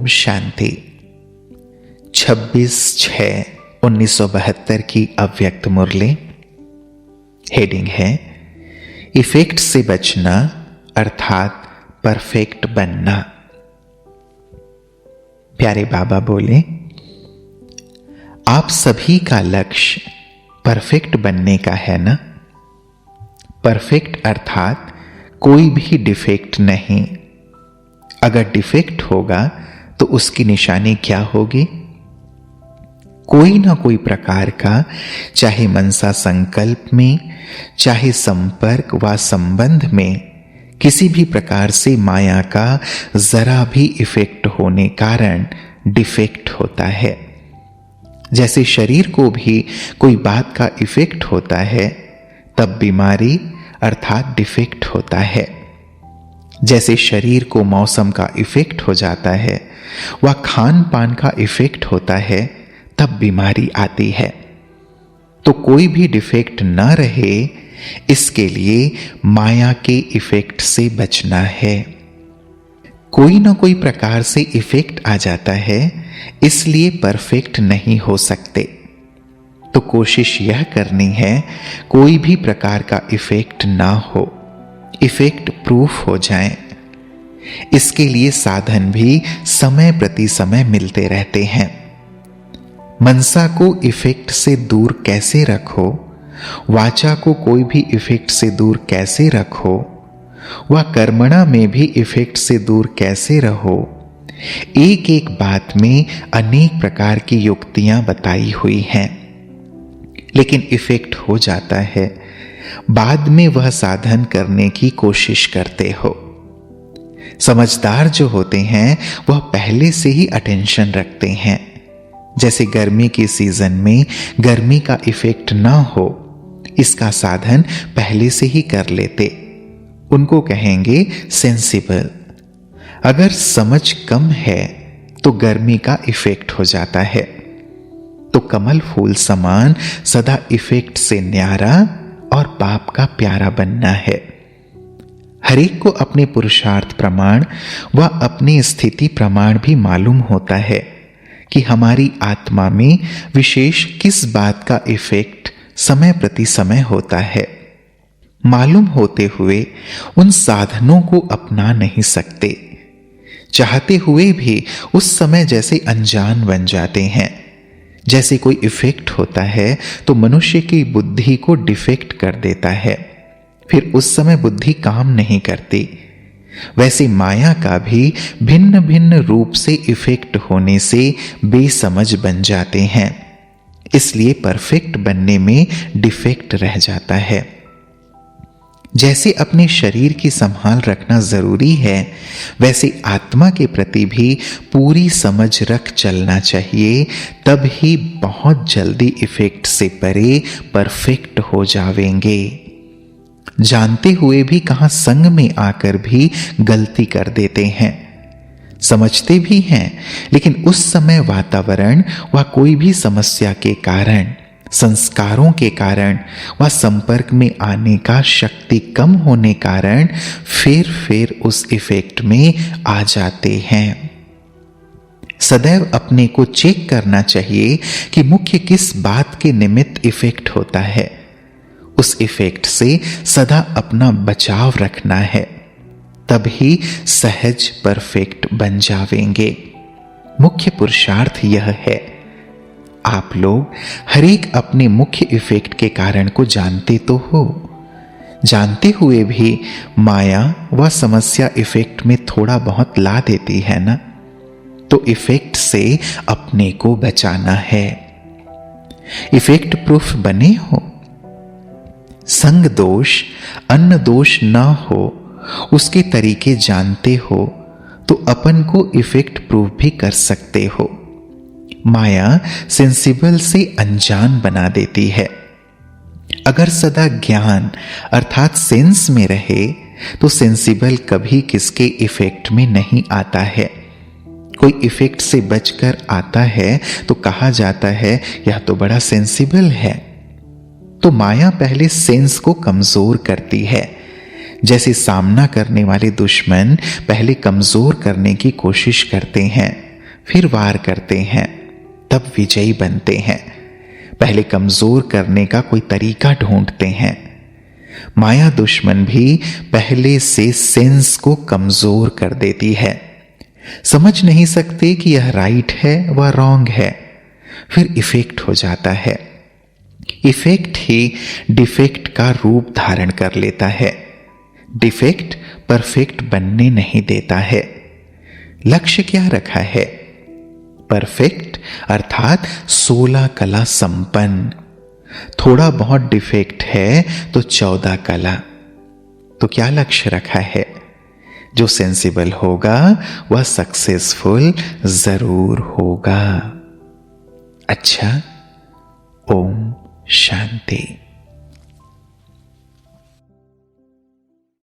ओम शांति। 26/6/1972 की अव्यक्त मुरली। हेडिंग है इफेक्ट से बचना अर्थात परफेक्ट बनना। प्यारे बाबा बोले, आप सभी का लक्ष्य परफेक्ट बनने का है ना। परफेक्ट अर्थात कोई भी डिफेक्ट नहीं। अगर डिफेक्ट होगा तो उसकी निशानी क्या होगी? कोई ना कोई प्रकार का, चाहे मनसा संकल्प में, चाहे संपर्क व संबंध में, किसी भी प्रकार से माया का जरा भी इफेक्ट होने कारण डिफेक्ट होता है। जैसे शरीर को भी कोई बात का इफेक्ट होता है, तब बीमारी अर्थात डिफेक्ट होता है। जैसे शरीर को मौसम का इफेक्ट हो जाता है व खान पान का इफेक्ट होता है, तब बीमारी आती है। तो कोई भी डिफेक्ट न रहे, इसके लिए माया के इफेक्ट से बचना है। कोई ना कोई प्रकार से इफेक्ट आ जाता है, इसलिए परफेक्ट नहीं हो सकते। तो कोशिश यह करनी है कोई भी प्रकार का इफेक्ट ना हो, इफेक्ट प्रूफ हो जाए। इसके लिए साधन भी समय प्रति समय मिलते रहते हैं। मनसा को इफेक्ट से दूर कैसे रखो, वाचा को कोई भी इफेक्ट से दूर कैसे रखो, व कर्मणा में भी इफेक्ट से दूर कैसे रहो, एक एक बात में अनेक प्रकार की युक्तियां बताई हुई हैं। लेकिन इफेक्ट हो जाता है, बाद में वह साधन करने की कोशिश करते हो। समझदार जो होते हैं वह पहले से ही अटेंशन रखते हैं। जैसे गर्मी के सीजन में गर्मी का इफेक्ट ना हो, इसका साधन पहले से ही कर लेते। उनको कहेंगे सेंसिबल। अगर समझ कम है तो गर्मी का इफेक्ट हो जाता है। तो कमल फूल समान सदा इफेक्ट से न्यारा और पाप का प्यारा बनना है। हरेक को अपने पुरुषार्थ प्रमाण व अपनी स्थिति प्रमाण भी मालूम होता है कि हमारी आत्मा में विशेष किस बात का इफेक्ट समय प्रति समय होता है। मालूम होते हुए उन साधनों को अपना नहीं सकते, चाहते हुए भी उस समय जैसे अनजान बन जाते हैं। जैसे कोई इफेक्ट होता है तो मनुष्य की बुद्धि को डिफेक्ट कर देता है, फिर उस समय बुद्धि काम नहीं करती। वैसे माया का भी भिन्न भिन्न रूप से इफेक्ट होने से बेसमझ बन जाते हैं, इसलिए परफेक्ट बनने में डिफेक्ट रह जाता है। जैसे अपने शरीर की संभाल रखना जरूरी है, वैसे आत्मा के प्रति भी पूरी समझ रख चलना चाहिए, तब ही बहुत जल्दी इफेक्ट से परे परफेक्ट हो जावेंगे। जानते हुए भी कहां संग में आकर भी गलती कर देते हैं। समझते भी हैं, लेकिन उस समय वातावरण व कोई भी समस्या के कारण, संस्कारों के कारण व संपर्क में आने का शक्ति कम होने कारण फिर उस इफेक्ट में आ जाते हैं। सदैव अपने को चेक करना चाहिए कि मुख्य किस बात के निमित्त इफेक्ट होता है। उस इफेक्ट से सदा अपना बचाव रखना है, तभी सहज परफेक्ट बन जावेंगे। मुख्य पुरुषार्थ यह है। आप लोग हरेक अपने मुख्य इफेक्ट के कारण को जानते तो हो, जानते हुए भी माया व समस्या इफेक्ट में थोड़ा बहुत ला देती है ना। तो इफेक्ट से अपने को बचाना है। इफेक्ट प्रूफ बने हो। संग दोष अन्न दोष ना हो, उसके तरीके जानते हो तो अपन को इफेक्ट प्रूफ भी कर सकते हो। माया सेंसिबल से अनजान बना देती है। अगर सदा ज्ञान अर्थात सेंस में रहे तो सेंसिबल कभी किसके इफेक्ट में नहीं आता है। कोई इफेक्ट से बचकर आता है तो कहा जाता है यह तो बड़ा सेंसिबल है। तो माया पहले सेंस को कमजोर करती है। जैसे सामना करने वाले दुश्मन पहले कमजोर करने की कोशिश करते हैं, फिर वार करते हैं, तब विजयी बनते हैं। पहले कमजोर करने का कोई तरीका ढूंढते हैं। माया दुश्मन भी पहले से सेंस को कमजोर कर देती है। समझ नहीं सकते कि यह राइट है व रॉन्ग है, फिर इफेक्ट हो जाता है। इफेक्ट ही डिफेक्ट का रूप धारण कर लेता है। डिफेक्ट परफेक्ट बनने नहीं देता है। लक्ष्य क्या रखा है? परफेक्ट अर्थात 16 कला संपन्न। थोड़ा बहुत डिफेक्ट है तो 14 कला। तो क्या लक्ष्य रखा है? जो सेंसिबल होगा वह सक्सेसफुल जरूर होगा। अच्छा, ओम शांति।